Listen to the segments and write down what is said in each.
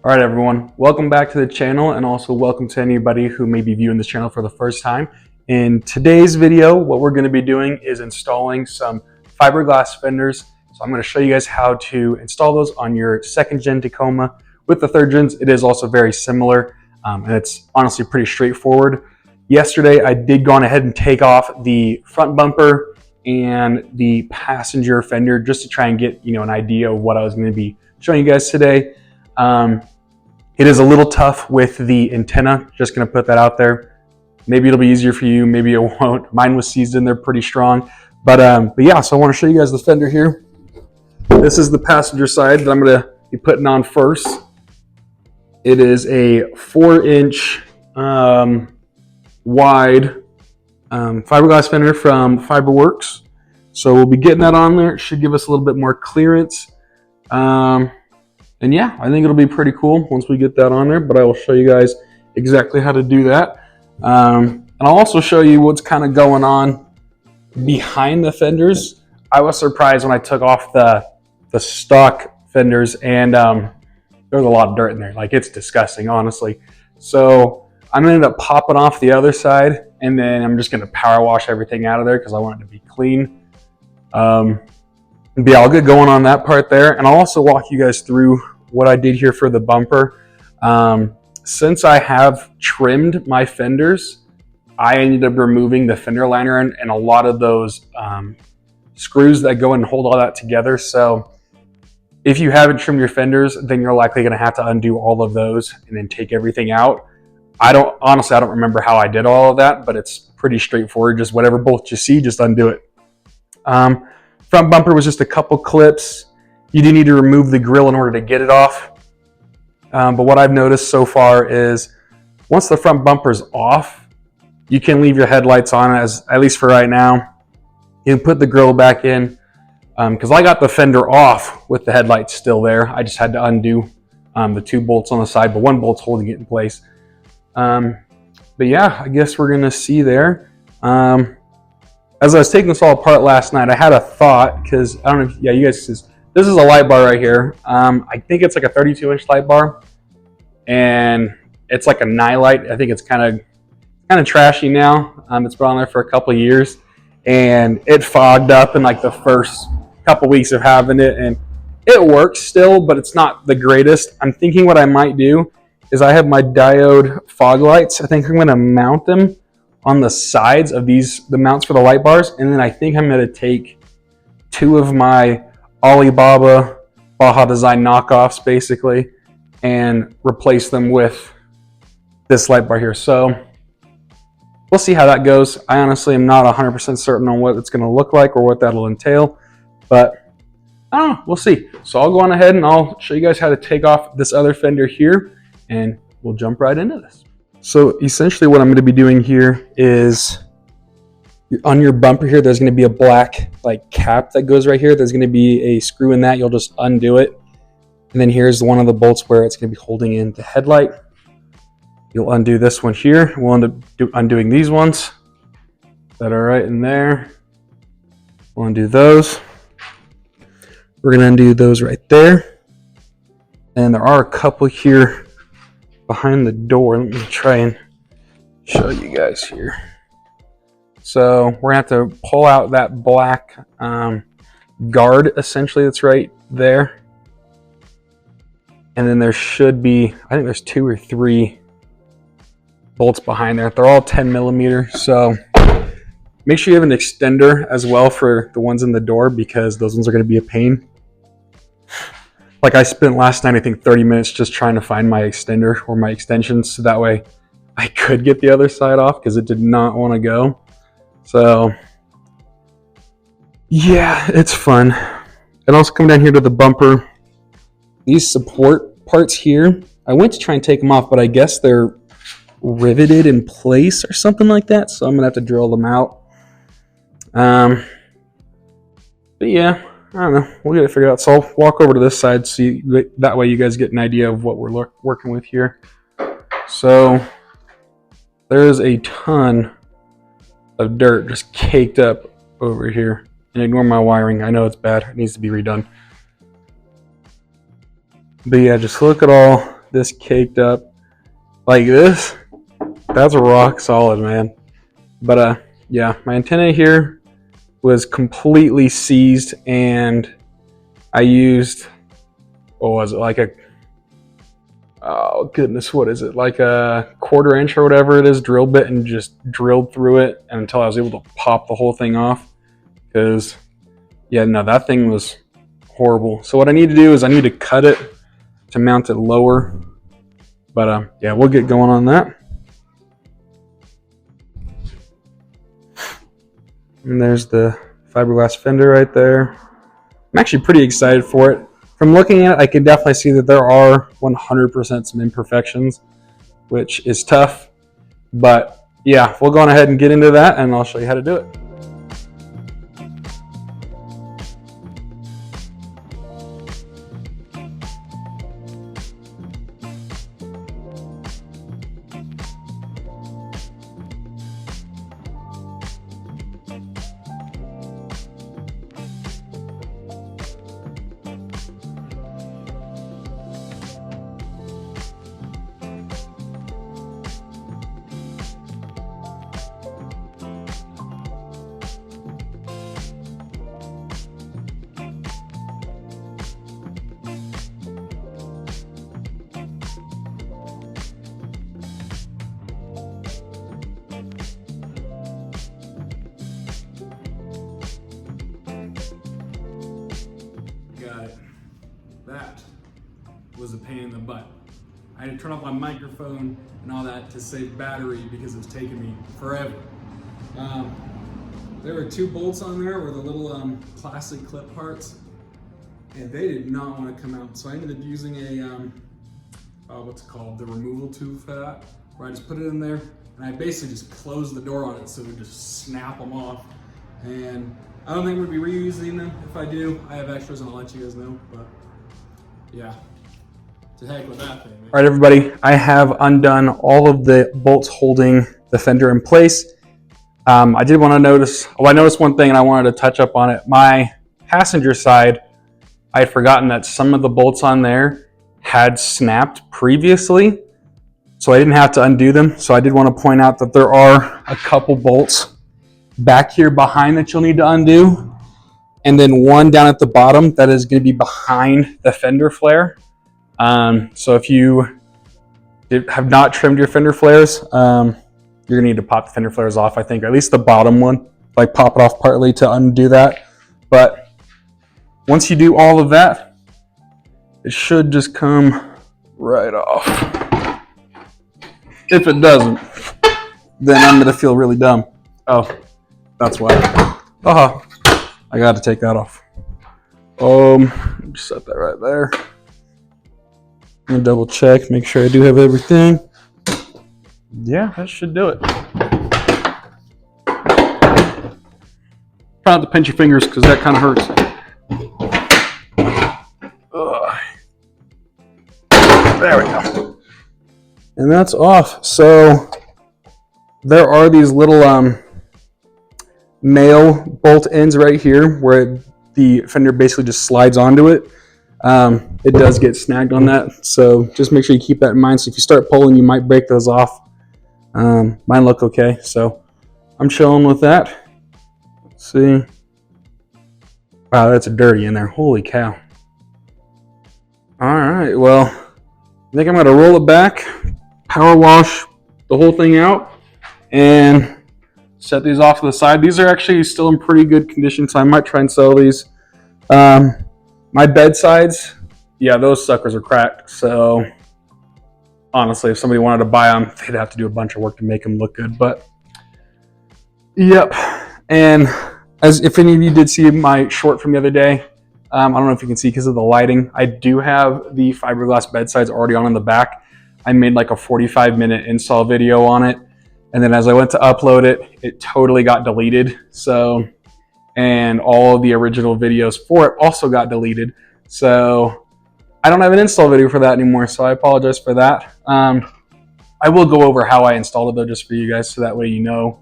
All right, everyone, welcome back to the channel, and also welcome to anybody who may be viewing this channel for the first time. In today's video, what we're going to be doing is installing some fiberglass fenders. So I'm going to show you guys how to install those on your second gen Tacoma. With the third gens, it is also very similar, and it's honestly pretty straightforward. Yesterday, I did go on ahead and take off the front bumper and the passenger fender just to try and get an idea of what I was going to be showing you guys today. It is a little tough with the antenna, just gonna put that out there. Maybe it'll be easier for you, maybe it won't. Mine was seasoned, they're pretty strong. But yeah, so I wanna show you guys the fender here. This is the passenger side that I'm gonna be putting on first. It is a 4-inch wide fiberglass fender from Fiberwerx. So we'll be getting that on there. It should give us a little bit more clearance. And yeah, I think it'll be pretty cool once we get that on there, but I will show you guys exactly how to do that. And I'll also show you what's kind of going on behind the fenders. I was surprised when I took off the stock fenders, and there's a lot of dirt in there. Like, it's disgusting, honestly. So I'm gonna end up popping off the other side, and then I'm just gonna power wash everything out of there because I want it to be clean. But yeah, I'll get going on that part there, and I'll also walk you guys through what I did here for the bumper. Since I have trimmed my fenders, I ended up removing the fender liner and a lot of those screws that go and hold all that together. So if you haven't trimmed your fenders, then you're likely going to have to undo all of those and then take everything out. Honestly, I don't remember how I did all of that, but it's pretty straightforward. Just whatever bolt you see, just undo it. Front bumper was just a couple clips. You do need to remove the grill in order to get it off. But what I've noticed so far is once the front bumper's off, you can leave your headlights on, at least for right now. You can put the grill back in. Because I got the fender off with the headlights still there. I just had to undo the 2 bolts on the side, but 1 bolt's holding it in place. But yeah, I guess we're gonna see there. As I was taking this all apart last night, I had a thought, because I don't know if, yeah, you guys, this is a light bar right here. I think it's like a 32-inch light bar, and it's like a nightlight. I think it's kind of trashy now. It's been on there for a couple of years, and it fogged up in like the first couple weeks of having it, and it works still, but it's not the greatest. I'm thinking what I might do is I have my diode fog lights. I think I'm going to mount them on the sides of the mounts for the light bars, and then I think I'm going to take 2 of my Alibaba Baja Design knockoffs basically and replace them with this light bar here. So we'll see how that goes. I honestly am not 100% certain on what it's going to look like or what that'll entail, but I don't know, we'll see. So I'll go on ahead and I'll show you guys how to take off this other fender here, and we'll jump right into this. So essentially what I'm going to be doing here is on your bumper here, there's going to be a black like cap that goes right here. There's going to be a screw in that. You'll just undo it. And then here's one of the bolts where it's going to be holding in the headlight. You'll undo this one here. We'll end up undoing these ones that are right in there. We'll undo those. We're going to undo those right there. And there are a couple here behind the door. Let me try and show you guys here. So we're gonna have to pull out that black guard essentially that's right there, and then there should be, I think there's 2 or 3 bolts behind there. They're all 10mm, so make sure you have an extender as well for the ones in the door, because those ones are going to be a pain. Like, I spent last night, I think 30 minutes just trying to find my extender or my extensions, so that way I could get the other side off, because it did not want to go. So yeah, it's fun. And also come down here to the bumper. These support parts here, I went to try and take them off, but I guess they're riveted in place or something like that, so I'm gonna have to drill them out. But yeah, I don't know, we'll get it figured out. So I'll walk over to this side, see that way you guys get an idea of what we're working with here. So there's a ton of dirt just caked up over here. And ignore my wiring, I know it's bad, it needs to be redone. But yeah, just look at all this caked up like this, that's rock solid, man. But yeah, my antenna here was completely seized, and I used, what was it, like a, oh goodness, what is it, like a 1/4 inch or whatever it is drill bit, and just drilled through it until I was able to pop the whole thing off. Because yeah, no, that thing was horrible. So what I need to do is I need to cut it to mount it lower. But yeah, we'll get going on that. And there's the fiberglass fender right there. I'm actually pretty excited for it. From looking at it, I can definitely see that there are 100% some imperfections, which is tough. But yeah, we'll go on ahead and get into that, and I'll show you how to do it. Got it. That was a pain in the butt. I had to turn off my microphone and all that to save battery because it was taking me forever. There were 2 bolts on there with the little plastic clip parts, and they did not want to come out. So I ended up using a, what's it called, the removal tube for that, where I just put it in there and I basically just closed the door on it so it would just snap them off. And I don't think we'll be reusing them. If I do, I have extras and I'll let you guys know. But yeah, to heck with that thing, man. All right, everybody, I have undone all of the bolts holding the fender in place. I did want to notice, I noticed one thing and I wanted to touch up on it. My passenger side, I had forgotten that some of the bolts on there had snapped previously, so I didn't have to undo them. So I did want to point out that there are a couple bolts back here behind that you'll need to undo, and then one down at the bottom that is going to be behind the fender flare. So if you have not trimmed your fender flares, you're going to need to pop the fender flares off, I think, or at least the bottom one, like pop it off partly to undo that. But once you do all of that, it should just come right off. If it doesn't, then I'm going to feel really dumb. Oh, that's why. I got to take that off. Just set that right there. I'm gonna double check, make sure I do have everything. Yeah, that should do it. Try not to pinch your fingers because that kind of hurts. There we go. And that's off. So there are these little male bolt ends right here where the fender basically just slides onto it. It does get snagged on that, so just make sure you keep that in mind. So if you start pulling, you might break those off. Mine look okay, so I'm chilling with that. Let's see. Wow, that's dirty in there. Holy cow. All right, well, I think I'm gonna roll it back, power wash the whole thing out, and set these off to the side. These are actually still in pretty good condition, so I might try and sell these. My bedsides, yeah, those suckers are cracked. So honestly, if somebody wanted to buy them, they'd have to do a bunch of work to make them look good. But yep. And as if any of you did see my short from the other day, I don't know if you can see because of the lighting, I do have the fiberglass bedsides already on in the back. I made like a 45-minute install video on it. And then as I went to upload it, it totally got deleted. So, and all of the original videos for it also got deleted. So I don't have an install video for that anymore. So I apologize for that. I will go over how I installed it though, just for you guys. So that way you know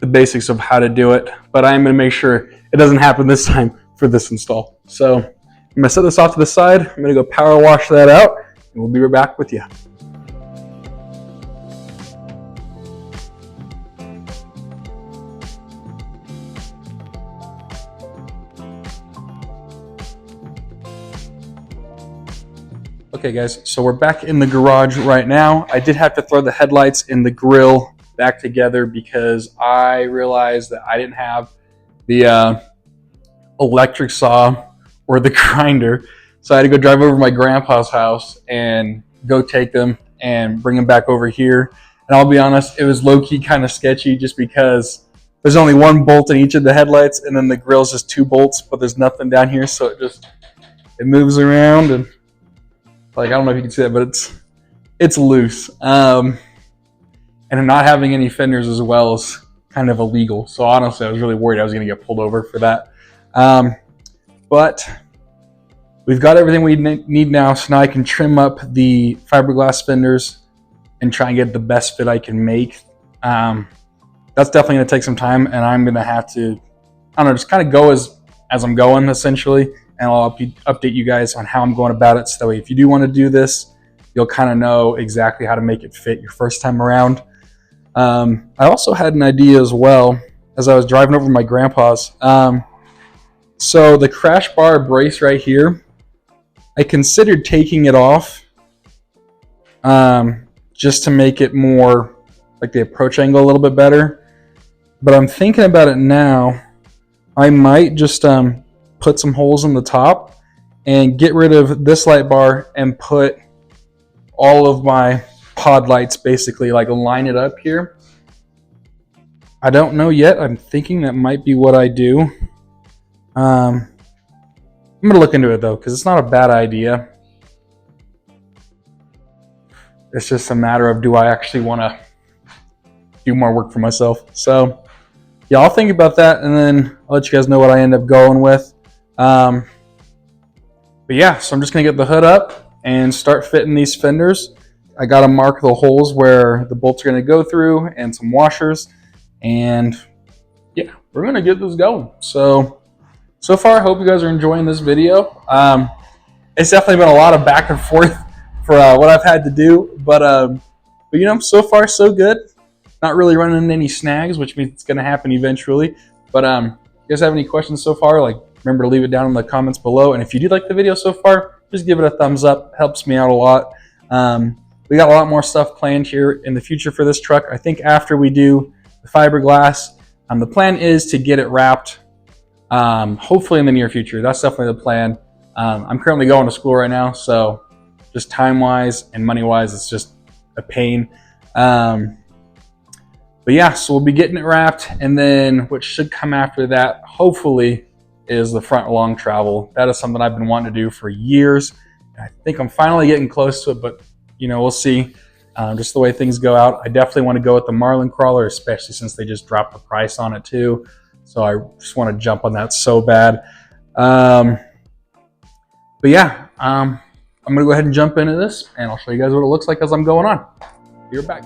the basics of how to do it. But I am going to make sure it doesn't happen this time for this install. So I'm going to set this off to the side. I'm going to go power wash that out and we'll be right back with you. Okay guys, so we're back in the garage right now. I did have to throw the headlights and the grill back together because I realized that I didn't have the electric saw or the grinder. So I had to go drive over to my grandpa's house and go take them and bring them back over here. And I'll be honest, it was low-key kind of sketchy just because there's only one bolt in each of the headlights and then the grill's just 2 bolts, but there's nothing down here, so it moves around and like, I don't know if you can see that, but it's loose. And not having any fenders as well is kind of illegal. So honestly, I was really worried I was going to get pulled over for that. But we've got everything we need now, so now I can trim up the fiberglass fenders and try and get the best fit I can make. That's definitely going to take some time, and I'm going to have to, I don't know, just kind of go as I'm going, essentially. And I'll update you guys on how I'm going about it. So that way, if you do want to do this, you'll kind of know exactly how to make it fit your first time around. I also had an idea as well as I was driving over to my grandpa's. So the crash bar brace right here, I considered taking it off just to make it more like the approach angle a little bit better. But I'm thinking about it now. I might just put some holes in the top and get rid of this light bar and put all of my pod lights, basically like line it up here. I don't know yet. I'm thinking that might be what I do. I'm gonna look into it though, because it's not a bad idea. It's just a matter of, do I actually want to do more work for myself? So yeah, I'll think about that, and then I'll let you guys know what I end up going with. But yeah, so I'm just gonna get the hood up and start fitting these fenders. I gotta mark the holes where the bolts are gonna go through and some washers, and yeah, we're gonna get this going. So far, I hope you guys are enjoying this video. It's definitely been a lot of back and forth for what I've had to do, but you know, so far so good. Not really running into any snags, which means it's gonna happen eventually. But you guys have any questions so far? Like, remember to leave it down in the comments below. And if you did like the video so far, just give it a thumbs up. Helps me out a lot. We got a lot more stuff planned here in the future for this truck. I think after we do the fiberglass, the plan is to get it wrapped, hopefully in the near future. That's definitely the plan. I'm currently going to school right now, so just time-wise and money-wise, it's just a pain. But yeah, so we'll be getting it wrapped, and then what should come after that, hopefully, is the front long travel. That is something I've been wanting to do for years. I think I'm finally getting close to it, but you know, we'll see. Just the way things go out. I definitely want to go with the Marlin crawler, especially since they just dropped the price on it too. So I just want to jump on that so bad. But yeah, I'm gonna go ahead and jump into this, and I'll show you guys what it looks like as I'm going on. Be right back.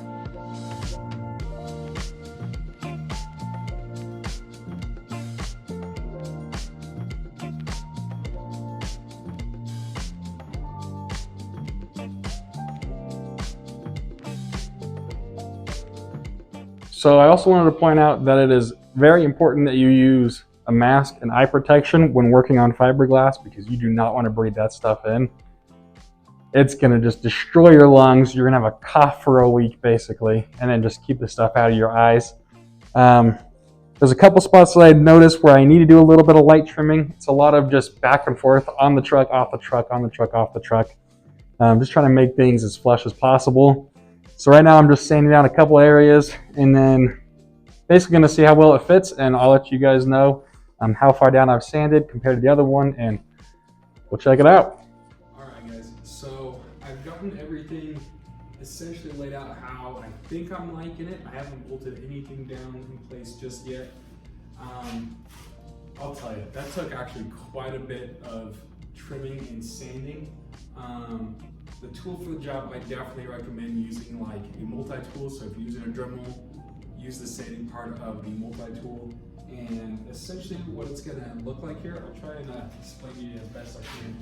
So I also wanted to point out that it is very important that you use a mask and eye protection when working on fiberglass, because you do not want to breathe that stuff in. It's going to just destroy your lungs. You're going to have a cough for a week basically, and then just keep the stuff out of your eyes. There's a couple spots that I noticed where I need to do a little bit of light trimming. It's a lot of just back and forth on the truck, off the truck, on the truck, off the truck. Just trying to make things as flush as possible. So right now I'm just sanding down a couple areas and then basically going to see how well it fits, and I'll let you guys know how far down I've sanded compared to the other one, and we'll check it out. Alright guys, so I've gotten everything essentially laid out how I think I'm liking it. I haven't bolted anything down in place just yet. I'll tell you, that took actually quite a bit of trimming and sanding. The tool for the job, I definitely recommend using like a multi-tool. So if you're using a Dremel, use the sanding part of the multi-tool. And essentially what it's gonna look like here, I'll try and explain to you as best I can.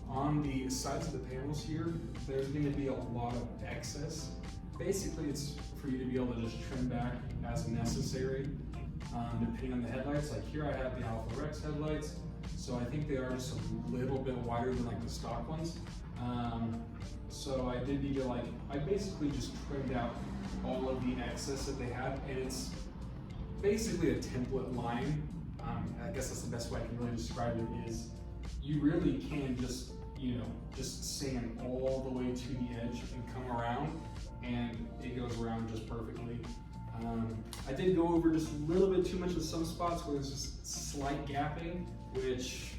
On the sides of the panels here, there's going to be a lot of excess. Basically, it's for you to be able to just trim back as necessary, depending on the headlights. Like here I have the AlphaRex headlights, so I think they are just a little bit wider than like the stock ones. So I did need to I basically just trimmed out all of the excess that they had, and it's basically a template line. I guess that's the best way I can really describe it, is you really can just, just sand all the way to the edge and come around, and it goes around just perfectly. I did go over just a little bit too much in some spots where there's just slight gapping, which,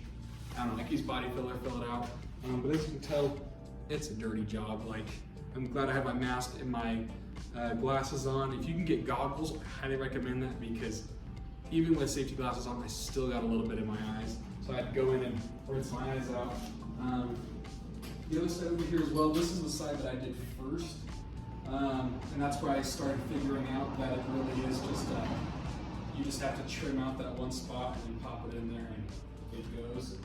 I don't know, I can use body filler, fill it out. But as you can tell, it's a dirty job. I'm glad I have my mask and my glasses on. If you can get goggles, I highly recommend that, because even with safety glasses on, I still got a little bit in my eyes. So I had to go in and rinse my eyes out. The other side over here as well, this is the side that I did first. And that's where I started figuring out that it really is just, you just have to trim out that one spot and then pop it in there and it goes.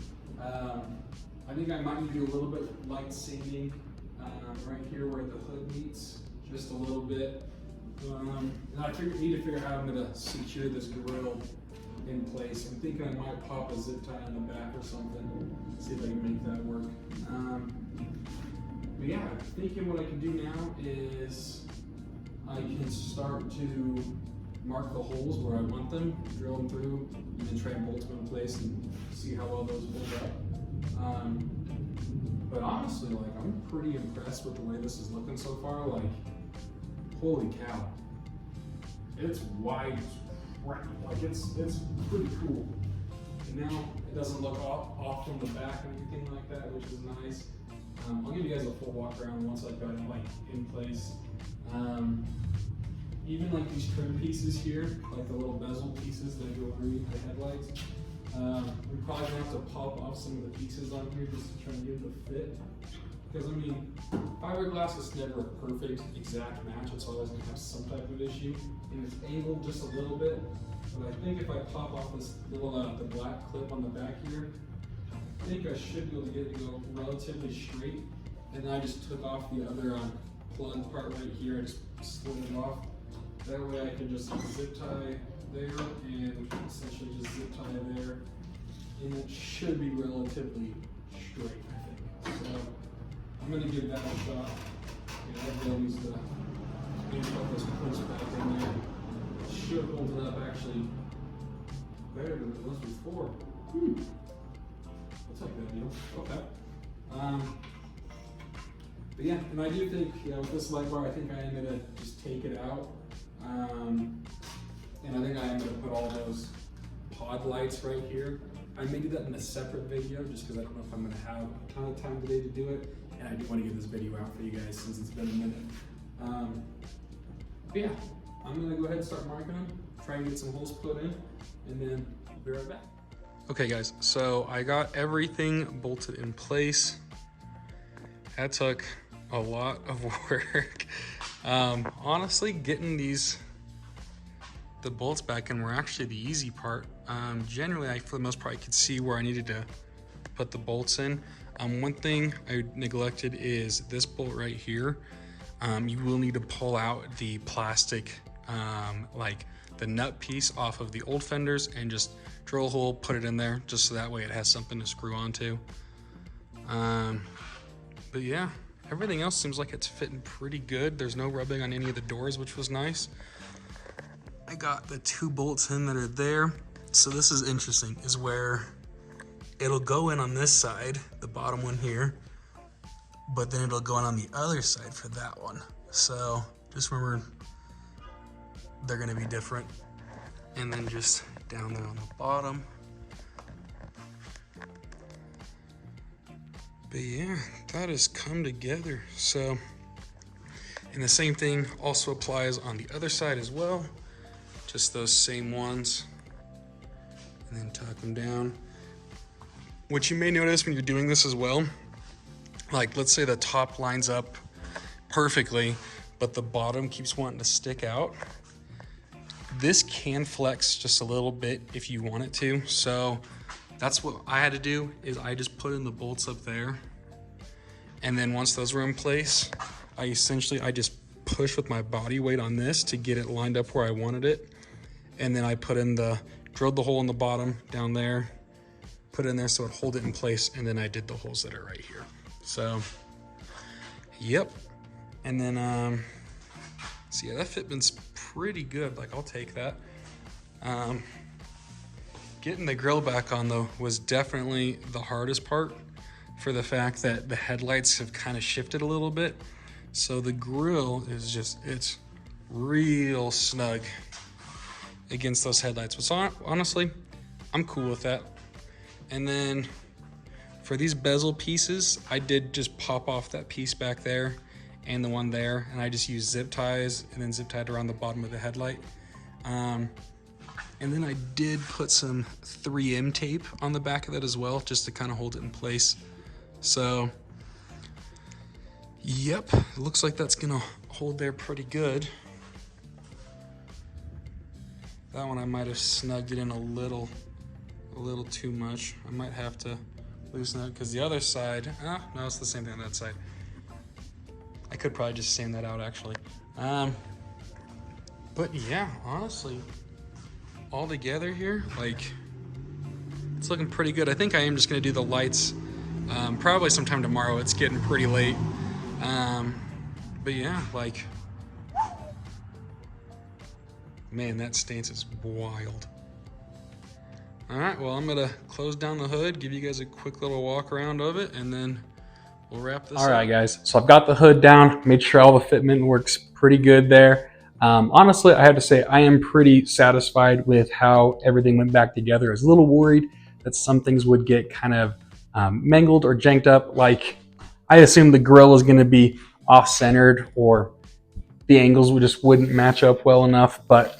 I think I might need to do a little bit light sanding right here where the hood meets, just a little bit. And I need to figure out how I'm going to secure this grill in place. I'm thinking I might pop a zip tie on the back or something, see if I can make that work. But yeah, I'm thinking what I can do now is I can start to mark the holes where I want them, drill them through, and then try and bolt them in place and see how well those hold up. But honestly, I'm pretty impressed with the way this is looking so far. Holy cow, it's wide, it's pretty cool. And now it doesn't look off from the back or anything like that, which is nice. I'll give you guys a full walk around once I've got it in place. Even these trim pieces here, the little bezel pieces that go underneath the headlights, we're probably gonna have to pop off some of the pieces on here just to try and get it to fit. Because fiberglass is never a perfect exact match. It's always gonna have some type of issue, and it's angled just a little bit. But I think if I pop off this little the black clip on the back here, I think I should be able to get it to go relatively straight. And then I just took off the other plug part right here. I just slid it off. That way I can just zip tie there and essentially just zip tie there. And it should be relatively straight, I think. So I'm going to give that a shot. Everyone needs to put those clips back in there. It should hold it up actually better than it was before. I'll take that deal. Okay. But yeah, and I do think, with this light bar, I think I am going to just take it out. And I think I am going to put all those pod lights right here. I may do that in a separate video just because I don't know if I'm going to have a ton of time today to do it. And I do want to get this video out for you guys since it's been a minute. But yeah, I'm going to go ahead and start marking them, try and get some holes put in, and then I'll be right back. Okay guys, so I got everything bolted in place. That took a lot of work. Honestly, getting the bolts back in were actually the easy part. Generally, for the most part, I could see where I needed to put the bolts in. One thing I neglected is this bolt right here. You will need to pull out the plastic, the nut piece off of the old fenders and just drill a hole, put it in there, just so that way it has something to screw onto. But yeah, everything else seems like it's fitting pretty good. There's no rubbing on any of the doors, which was nice. I got the 2 bolts in that are there. So this is interesting, is where it'll go in on this side, the bottom one here, but then it'll go in on the other side for that one. So just remember, they're gonna be different. And then just down there on the bottom. But yeah, that has come together. So, and the same thing also applies on the other side as well. Just those same ones. And then tuck them down. What you may notice when you're doing this as well, let's say the top lines up perfectly, but the bottom keeps wanting to stick out. This can flex just a little bit if you want it to. So that's what I had to do, is I just put in the bolts up there. And then once those were in place, I just push with my body weight on this to get it lined up where I wanted it. And then I drilled the hole in the bottom down there, put it in there so it hold it in place, and then I did the holes that are right here. So, yep. And then, so yeah, that fitment's pretty good. Like, I'll take that. Getting the grill back on though was definitely the hardest part, for the fact that the headlights have kind of shifted a little bit. So the grill is it's real snug against those headlights. So honestly, I'm cool with that. And then for these bezel pieces, I did just pop off that piece back there and the one there, and I just used zip ties and then zip tied around the bottom of the headlight. And then I did put some 3M tape on the back of that as well, just to kind of hold it in place. So, yep, it looks like that's gonna hold there pretty good. That one I might have snugged it in a little too much. I might have to loosen it, because the other side, no, it's the same thing on that side. I could probably just sand that out actually. But yeah, honestly, all together here, like, it's looking pretty good. I think I am just gonna do the lights probably sometime tomorrow. It's getting pretty late. But yeah, like, man, that stance is wild. All right, well, I'm gonna close down the hood, give you guys a quick little walk around of it, and then we'll wrap this up. All right, guys, so I've got the hood down, made sure all the fitment works pretty good there. Honestly, I have to say I am pretty satisfied with how everything went back together. I was a little worried that some things would get kind of mangled or janked up. Like, I assumed the grill was gonna be off-centered, or the angles just wouldn't match up well enough. But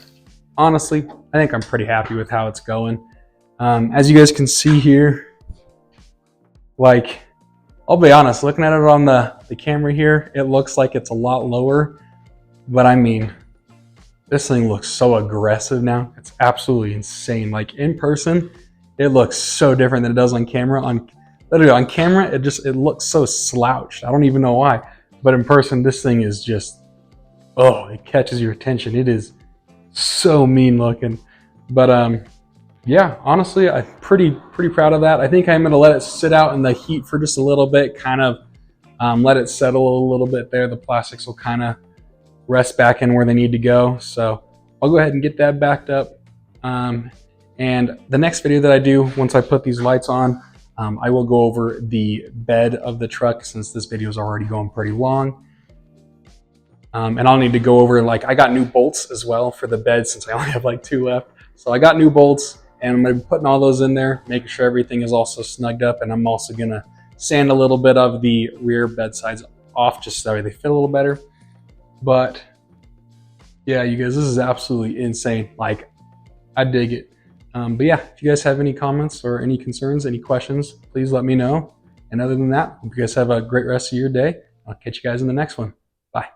honestly, I think I'm pretty happy with how it's going. As you guys can see here, like, I'll be honest, looking at it on the camera here, it looks like it's a lot lower, but I mean, this thing looks so aggressive now. It's absolutely insane. Like, in person, it looks so different than it does on camera. Literally on camera, it looks so slouched. I don't even know why, but in person, this thing is just, oh, it catches your attention. It is so mean looking. But yeah, honestly, I'm pretty proud of that. I think I'm gonna let it sit out in the heat for just a little bit, kind of let it settle a little bit there. The plastics will kind of rest back in where they need to go. So I'll go ahead and get that backed up. And the next video that I do, once I put these lights on, I will go over the bed of the truck, since this video is already going pretty long. And I'll need to go over, like, I got new bolts as well for the bed, since I only have like 2 left. So I got new bolts, and I'm gonna be putting all those in there, making sure everything is also snugged up. And I'm also gonna sand a little bit of the rear bed sides off, just so they fit a little better. But yeah, you guys, this is absolutely insane. Like, I dig it. But yeah, if you guys have any comments or any concerns, any questions, please let me know. And other than that, hope you guys have a great rest of your day. I'll catch you guys in the next one. Bye.